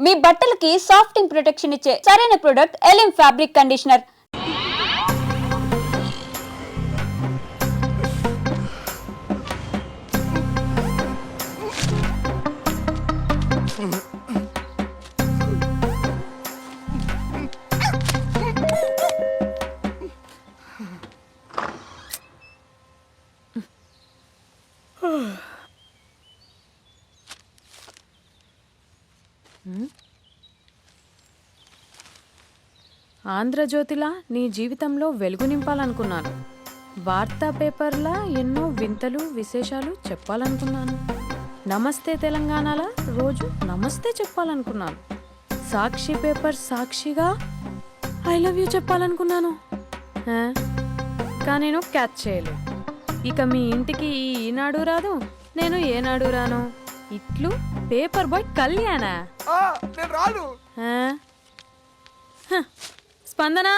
మీ బట్టలకి సాఫ్టింగ్ ప్రొటెక్షన్ ఇచ్చే సరైన ప్రొడక్ట్ ఎలిమ్ ఫ్యాబ్రిక్ కండిషనర్. ఆంధ్రజ్యోతిలా నీ జీవితంలో వెలుగు నింపాలనుకున్నాను. వార్తా పేపర్లా ఎన్నో వింతలు విశేషాలు చెప్పాలనుకున్నాను. నమస్తే తెలంగాణలా రోజు నమస్తే చెప్పాలనుకున్నాను. సాక్షి పేపర్ సాక్షిగా ఐ లవ్ యూ చెప్పాలనుకున్నాను. కానీ నేను క్యాచ్ చేయలేదు. ఇక మీ ఇంటికి ఈనాడు రాదు, నేను ఏనాడు రాను. ఇట్లు పేపర్ బాయ్ కళ్యాణా? స్పందన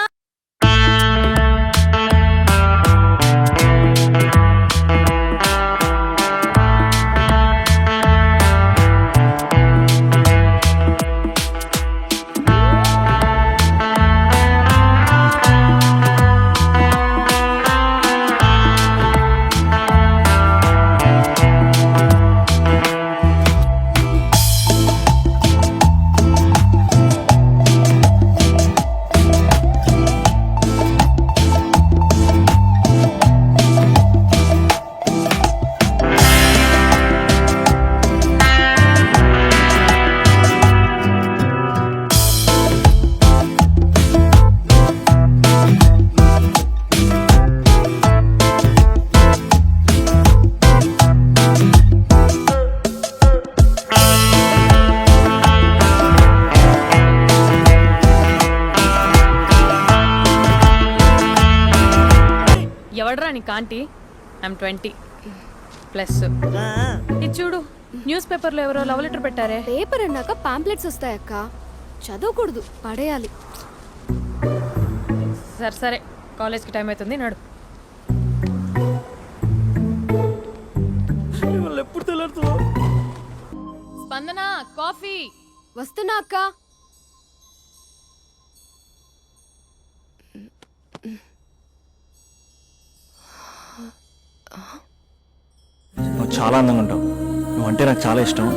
ఎవడరా నీ కాంటీ? ఐమ్ 20+. ఇది చూడు, న్యూస్ పేపర్లో ఎవరో లవ్ లెటర్ పెట్టారే. పేపర్ అన్నాక పాంప్లెట్స్ వస్తాయక్క, చదవకూడదు, పడేయాలి. సరే సరే, కాలేజ్కి టైం అవుతుంది, నడు. ఎప్పుడు తెల్లారుతుందో. స్పందన, కాఫీ. వస్తున్నా అక్క. నువ్వు చాలా అందంగా ఉంటావు. నువ్వంటే నాకు చాలా ఇష్టం.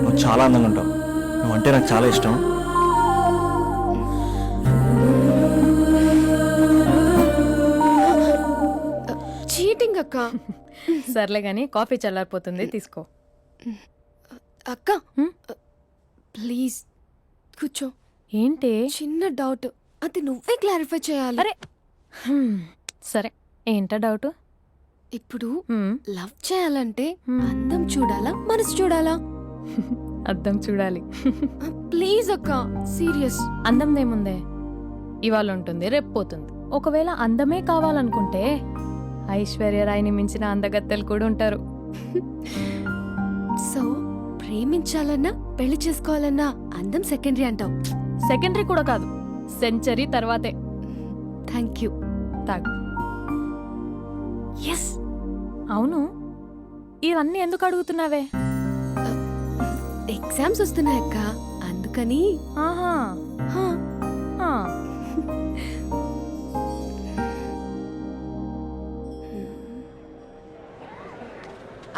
నువ్వు చాలా అందంగా ఉంటావు. నువ్వంటే నాకు చాలా ఇష్టం. చీటింగ్ అక్క. సర్లే గాని కాఫీ చల్లారిపోతుంది, తీసుకో. అక్క ప్లీజ్ కూర్చో. ఏంటి? చిన్న డౌట్, అది నువ్వే క్లారిఫై చేయాలి. అరే సరే, ఏంటా డౌట్? ఇప్పుడు లవ్ చేయాలంటే అందం చూడాలా, మనసు చూడాలా? అద్దం చూడాలి. ప్లీజ్ అక్క, సీరియస్. అందం ఇవాళ ఉంటుంది, రేపు పోతుంది. ఒకవేళ అందమే కావాలనుకుంటే ఐశ్వర్యరాయ్ని మించిన అందగత్తెలు కూడా ఉంటారు. సో ప్రేమించాలన్నా పెళ్లి చేసుకోవాలన్నా అందం సెకండరీ అంటావు? సెకండరీ కూడా కాదు, సెంచరీ తర్వాతే. Thank you. తాగు. ఎస్. అవును, ఇవన్నీ ఎందుకు అడుగుతున్నావే? ఎగ్జామ్స్ వస్తున్నాయక్క, అందుకని. ఆహా. హా. ఆ.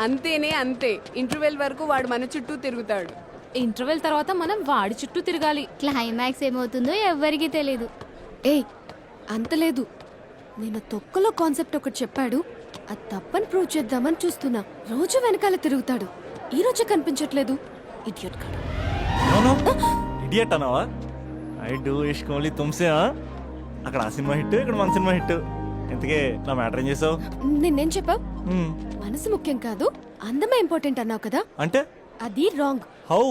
అంతేనే అంతే. ఇంటర్వెల్ వరకు వాడు మన చుట్టూ తిరుగుతాడు. ఇంటర్వెల్ తర్వాత మనం వాడి చుట్టూ తిరగాలి. క్లైమాక్స్ ఏమవుతుందో ఎవ్వరికీ తెలీదు. ఏయ్ అంత లేదు, నేను తొక్కలో కాన్సెప్ట్ ఒకటి చెప్పాడు, అది తప్పని ప్రూవ్ చేద్దామని చూస్తున్నా. రోజు వెనకాల తిరుగుతాడు, ఈ రోజే కనిపించట్లేదు. ఇడియట్ కాడు. ఇడియట్ అన్నావా? ఐ డూ ఇష్క్ ఓన్లీ తుమ్సే. అక్కడ ఆ సినిమా హిట్, ఇక్కడ మన సినిమా హిట్. ఇంతకే నా మ్యాటర్ ఏం చేసావు? నిన్నేం చెప్పావు? మనసు ముఖ్యం కాదు, అందమే ఇంపార్టెంట్ అన్నావు కదా. అంటే అది రాంగ్. హౌ?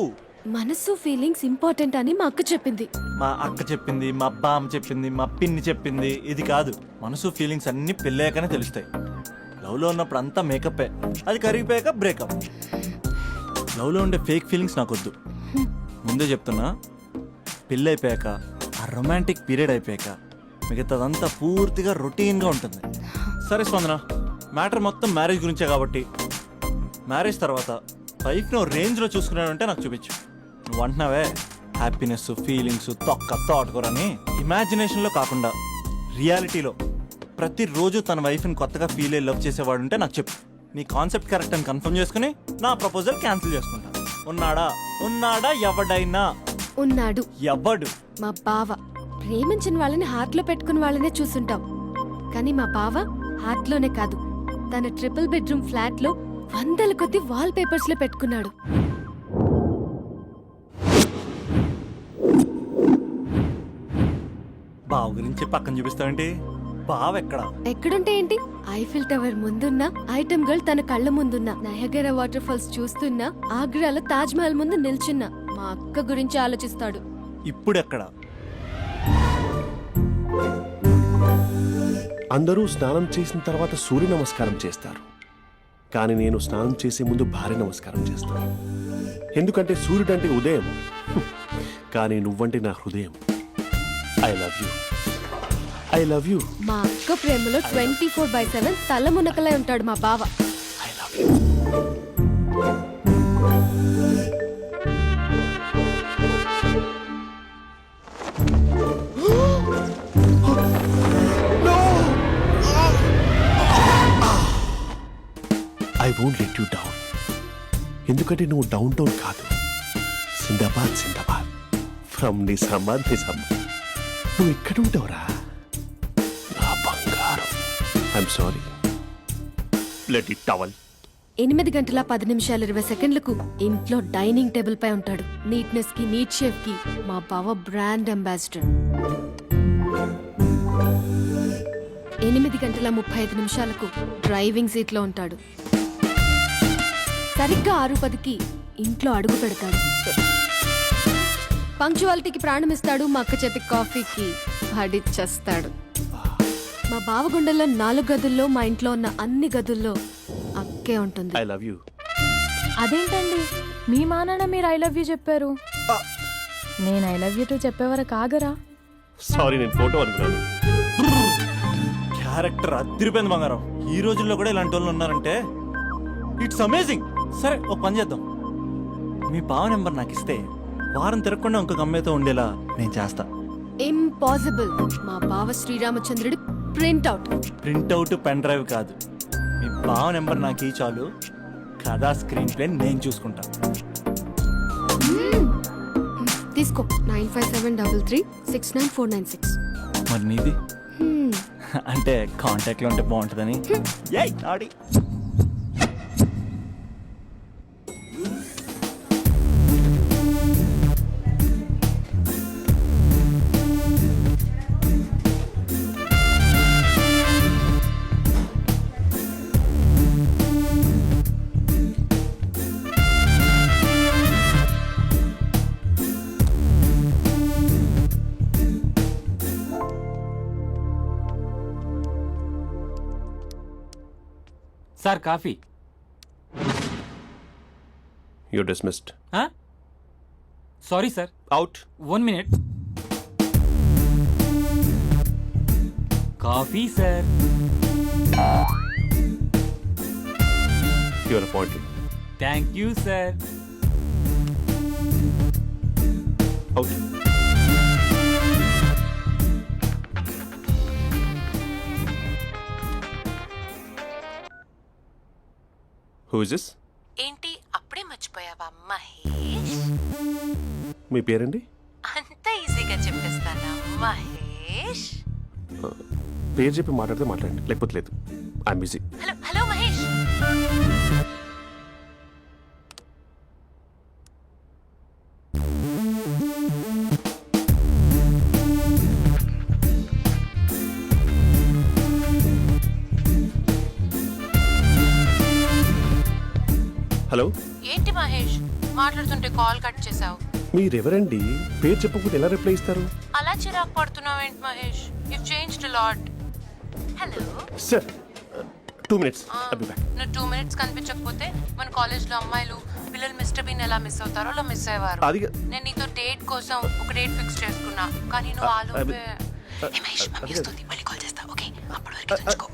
మనసు ఫీలింగ్స్ ఇంపార్టెంట్ అని మా అక్క చెప్పింది. మా అక్క చెప్పింది, మా బామ్మ చెప్పింది, మా పిన్ని చెప్పింది. ఇది కాదు, మనసు ఫీలింగ్స్ అన్ని పెళ్ళాకనే తెలుస్తాయి. లవ్ లో ఉన్నప్పుడు అంతా మేకప్పే, అది కరిగిపోయాక బ్రేకప్. లవ్ లో ఉండే ఫేక్ ఫీలింగ్స్ నాకొద్దు. ముందే చెప్తున్నా, పెళ్ళి అయిపోయాక, ఆ రొమాంటిక్ పీరియడ్ అయిపోయాక మిగతాదంతా పూర్తిగా రొటీన్గా ఉంటుంది. సరే స్పందన, మ్యాటర్ మొత్తం మ్యారేజ్ గురించే కాబట్టి మ్యారేజ్ తర్వాత వైఫ్ని రేంజ్లో చూసుకున్నాడంటే నాకు చూపించు. నువ్వు అంటున్నావే హ్యాపీనెస్, ఫీలింగ్స్, తోటకూరని ఇమాజినేషన్లో కాకుండా రియాలిటీలో ప్రతిరోజు తన వైఫ్ని కొత్తగా ఫీల్ అయ్యి లవ్ చేసేవాడు ఉంటే నాకు చెప్పు. నీ కాన్సెప్ట్ కరెక్ట్ అని కన్ఫర్మ్ చేసుకుని నా ప్రపోజల్ క్యాన్సిల్ చేసుకుంటా. ఉన్నాడా ఎవడైనా? ఉన్నాడు. ఎవడు? మా బావ. ప్రేమించిన వాళ్ళని హార్ట్లో పెట్టుకున్న వాళ్ళనే చూసుంటాం, కానీ మా బావ హార్ట్లోనే కాదు, తన ట్రిపుల్ బెడ్రూమ్ ఫ్లాట్ లో వందల కొద్ది వాల్ పేపర్స్ లో పెట్టుకున్నాడు. బావ గురించి పక్కన చూపిస్తావేంటి? బావ ఎక్కడ? ఎక్కడుంటే ఏంటి? ఐఫిల్ టవర్ ముందున్న ఐటమ్ గర్ల్ తన కళ్ళ ముందున్న నయగరా వాటర్ ఫాల్స్ చూస్తున్నా, ఆగ్రాలో తాజ్ మహల్ ముందు నిల్చున్నా మా అక్క గురించి ఆలోచిస్తాడు. ఇప్పుడు ఎక్కడ? అందరూ స్నానం చేసిన తర్వాత సూర్య నమస్కారం చేస్తారు, కానీ నేను స్నానం చేసే ముందు భార్య నమస్కారం చేస్తాను. ఎందుకంటే సూర్యుడు అంటే ఉదయం, కానీ నువ్వంటే నా హృదయం. I love you, I love you. మా అక్క ప్రేమలో 24/7 తల మునకలై ఉంటాడు మా బావ. I love you. I won't let you down. ఎందుకంటే నువ్వు డౌన్ టౌన్ కాదు, జిందాబాద్ జిందాబాద్ ఫ్రమ్ నిజామాబాద్ నిజామాబాద్. నువ్వు ఇక్కడ ఉంటావురా నా బంగారం. I'm sorry. Let it towel. 8:10:20 ఇంట్లో డైనింగ్ టేబుల్ పై ఉంటాడు. నీట్నెస్ కి, నీట్ షేప్ కి మా బావ బ్రాండ్ అంబాసిడర్. 8:35 డ్రైవింగ్ సీట్ లో ఉంటాడు. సరిగ్గా 6:10 ఇంట్లో అడుగు పెడతాడు. పంక్చువాలిటీకి ప్రాణం ఇస్తాడు. మా అక్క చేతి కాఫీకి పడిచ్చేస్తాడు. మా బావ గుండెల్లో 4 గదుల్లో, మా ఇంట్లో ఉన్న అన్ని గదుల్లో అక్కే ఉంటుంది. I love you. అదేంటండి మీ మానాన్న మీరు ఐ లవ్ యూ చెప్పారు, నేను ఐ లవ్ యూ టు చెప్పేవరకు ఆగరా? సారీ, నేను ఫోటో అనుకున్నాను. క్యారెక్టర్ అదిరిపోయింది బంగారం. ఈ రోజుల్లో కూడా ఇలాంటి వాళ్ళు ఉన్నారంటే ఇట్స్ అమేజింగ్. సరే ఒక పని చేద్దాం, మీ బావ నెంబర్ నాకు ఇస్తే వారం తిరగకుండా ఇంకొక అమ్మాయితో ఉండేలా నేను చేస్తా. ఇంపాసిబుల్. మా బావ శ్రీరామచంద్రుడి ప్రింట్అవుట్. ప్రింట్అవుట్ పెన్ డ్రైవ్ కాదు, మీ బావ నెంబర్ నాకు ఈ చాలు. కథా స్క్రీన్ ప్లే నేను చూసుకుంటా. తీసుకో. 9573369496. మరి నీది? అంటే కాంటాక్ట్ లో ఉంటే బాగుంటుందని. ఏయ్ నాడి. Sir coffee. You dismissed. Sorry sir. Out. 1 minute. Coffee sir. Your appointed. Thank you sir. Out. Who is this? ఏంటి అప్పుడే మర్చిపోయావా మహేష్? మీ పేరండి? అంత ఈజీగా చెప్పేస్తానా మహేష్? పేరు చెప్పి మాట్లాడితే మాట్లాడండి, లేకపోతే లేదు. I'm busy. Hello hello Mahesh. Hello. ఏంటి మహేష్ మాట్లాడుతుంటే కాల్ కట్ చేసావు? మీరెవరండి? పేరు చెప్పకపోతే ఎలా రిప్లై ఇస్తారు? అలా చిరాకు పడుతున్నావేంటి Mahesh? You changed lot. Hello sir, 2 minutes. I'll be back. నువ్వు 2 minutes కనిపించకపోతే మన కాలేజ్లో అమ్మాయిలు పిల్లలు మిస్టర్ బీన్ ఎలా మిస్ అవుతారో అలా మిస్ అయ్యేవారు. అది నేను నీతో డేట్ కోసం ఒక డేట్ ఫిక్స్ చేసుకున్నా, కానీ నువ్వు ఆలోపే. మహేష్ మమ్మీ వస్తుంది, మళ్ళీ కాల్ చేస్తా. ఓకే, అప్పటి వరకు ఉంచుకో.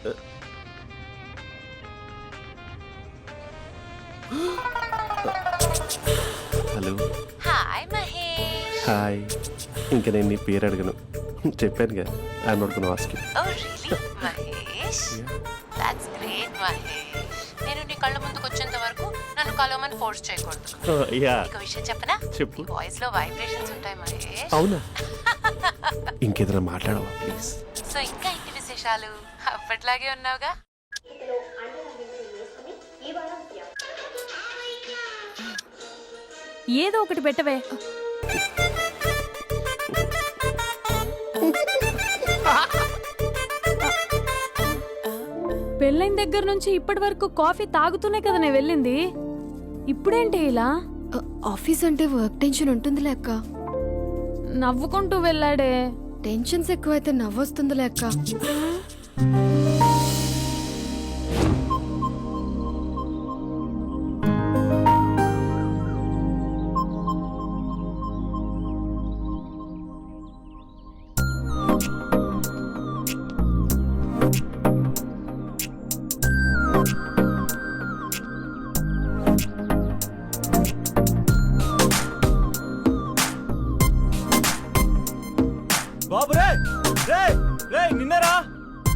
Hello hi Mahesh. హాయ్. ఇంకా నేను నీ పేరు అడగను, చెప్పానుగా I not gonna ask you. Oh really Mahesh? That's great Mahesh. నేను నీ కళ్ళ ముందుకు వచ్చేంత వరకు నన్ను కలవమని ఫోర్స్ చేయకూడదు. యా నీకు విషయం చెప్పనా? చెప్పు. నీ వాయిస్ లో వైబ్రేషన్స్ ఉంటాయి మహేష్. అవునా? ఇంకేదైనా మాట్లాడవా ప్లీజ్? సో ఇంకా ఇంటి విశేషాలు అప్పట్లాగే ఉన్నావుగా? ఏదో ఒకటి పెట్టవే. పెళ్ళైన దగ్గర నుంచి ఇప్పటి వరకు కాఫీ తాగుతూనే కదా నేను వెళ్ళింది. ఇప్పుడేంటి ఇలా? ఆఫీస్ అంటే వర్క్ టెన్షన్ ఉంటుందిలే అక్క. నవ్వుకుంటూ వెళ్ళాడే. టెన్షన్స్ ఎక్కువైతే నవ్వొస్తుందిలే అక్క. బాబు రే రే రే నిన్నేరా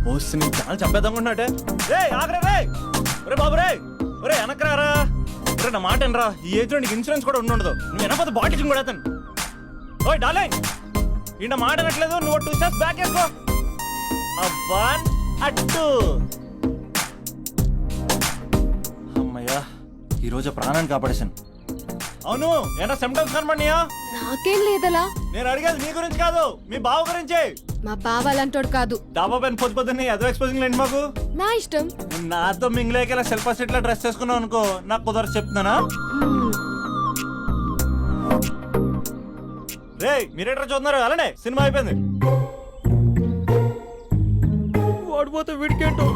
వస్తుంది చాలా చంపేద్దామన్నట్టే. రే ఆగరే రే. ఒరే బాబు రే, ఒరే వెనకరారా. ఒరే నా మాట అనరా, ఈ ఏజ్ లో నీకు ఇన్సూరెన్స్ కూడా ఉండదు. నువ్వు వెనకపోతే బాటిల్ కూడా అతను. ఓయ్ డార్లింగ్, ఈ నా మాట అనట్లేదు. నువ్వు 2 స్టెప్స్ బ్యాక్ వేసుకో. 1 2. అమ్మయ్యా, ఈ రోజు ప్రాణాన్ని కాపాడేశాను. అవును, ఏనా సిమ్టమ్స్ కనబడినాయా? నాకేం లేదలా. నేను అడిగేది నీ గురించి కాదు, మీ బావ గురించి. మా బావ అలాంటోడు కాదు. డాబా పైన పొద్దున్నే ఎదో ఎక్స్పోజింగ్ లేండి మాకు. నా ఇష్టం. నాతో మింగిలేక ఇలా సెల్ఫ్ సెట్ డ్రెస్ చేసుకున్నావు అనుకో, నాకు కుదరదు చెప్తున్నానా? రే మీరేట్రా చూస్తున్నారు? అలానే సినిమా అయిపోయింది. వాడిపోతే వీడికేంటో.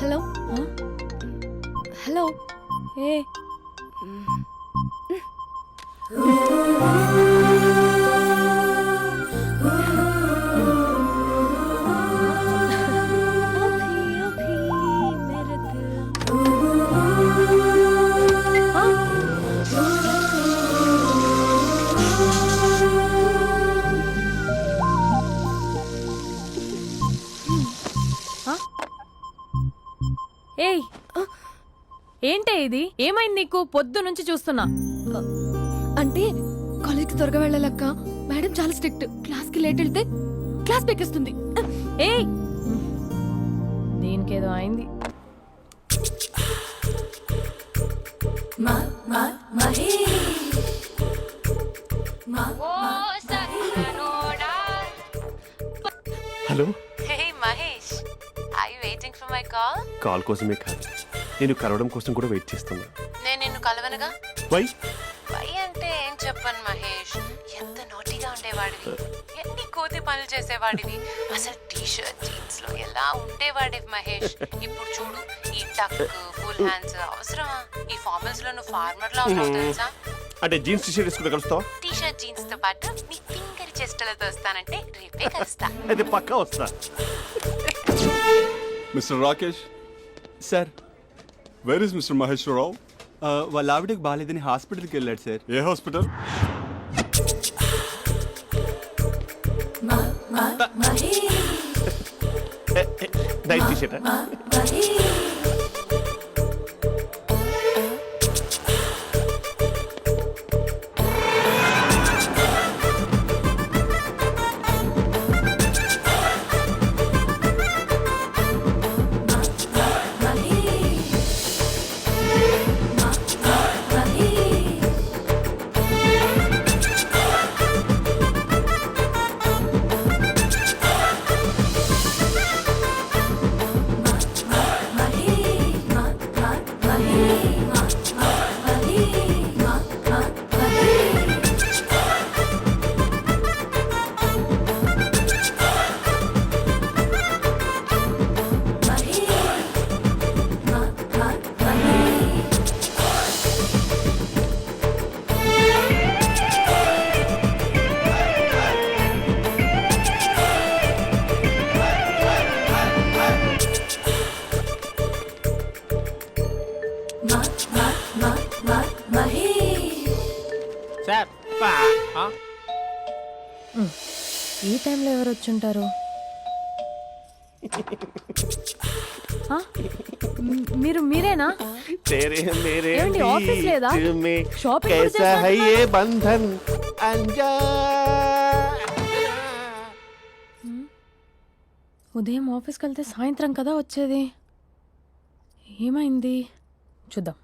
Hello hello. ఏ ఏయ్, ఏంటే ఇది? ఏమైంది నీకు? పొద్దు నుంచి చూస్తున్నా. అంటే కాలేజ్కి త్వరగా వెళ్ళాలక్క. మేడం చాలా స్ట్రిక్ట్. క్లాస్కి లేట్ వెళ్తే క్లాస్ పెక్కిస్తుంది. ఏయ్, దీనికేదో అయింది. Hello. Hey Mahesh, are you waiting for my call? Call కోసమే కాదు, నేను కలవడం కోసం కూడా వెయిట్ చేస్తున్నా. నేను నిన్ను కలవనుగా. వై? వై అంటే ఏం చెప్పను మహేష్. ఎంత నోటిగా ఉండేవాడివి, ఎన్ని కోతి పనులు చేసేవాడివి. అసలు టీ షర్ట్ జీన్స్ లో ఎలా ఉండేవాడివి మహేష్. ఇప్పుడు చూడు, ఈ టక్ ఫుల్ హ్యాండ్స్ అవసరమా? ఈ ఫార్మల్స్ లో నువ్వు ఫార్మర్ లా ఉన్నావు తెలుసా? అంటే జీన్స్ టీ షర్ట్ వేసుకుంటే కలుస్తావా? టీ షర్ట్ జీన్స్ తో పాటు నీ ఫింగర్ చెస్టలతో వస్తానంటే రేపే కలుస్తా. అయితే పక్కా వస్తా. Mister Rakesh sir, where is mister Maheshwararao? వాళ్ళ ఆవిడకి బాగాలేదని హాస్పిటల్కి వెళ్ళాడు సార్. ఏ హాస్పిటల్? Night T shirt. ఈ టైంలో ఎవరు వచ్చుంటారు? ఆ? మీరేనా? तेरे मेरे ఏమండి, ఆఫీస్ లేదా? बीच में షాపింగ్ కూడా कैसा है చేసినట్టున్నారు? ये बंधन अंजा ఉదయం ఆఫీస్కి వెళ్తే సాయంత్రం కదా వచ్చేది. ఏమైంది చూద్దాం.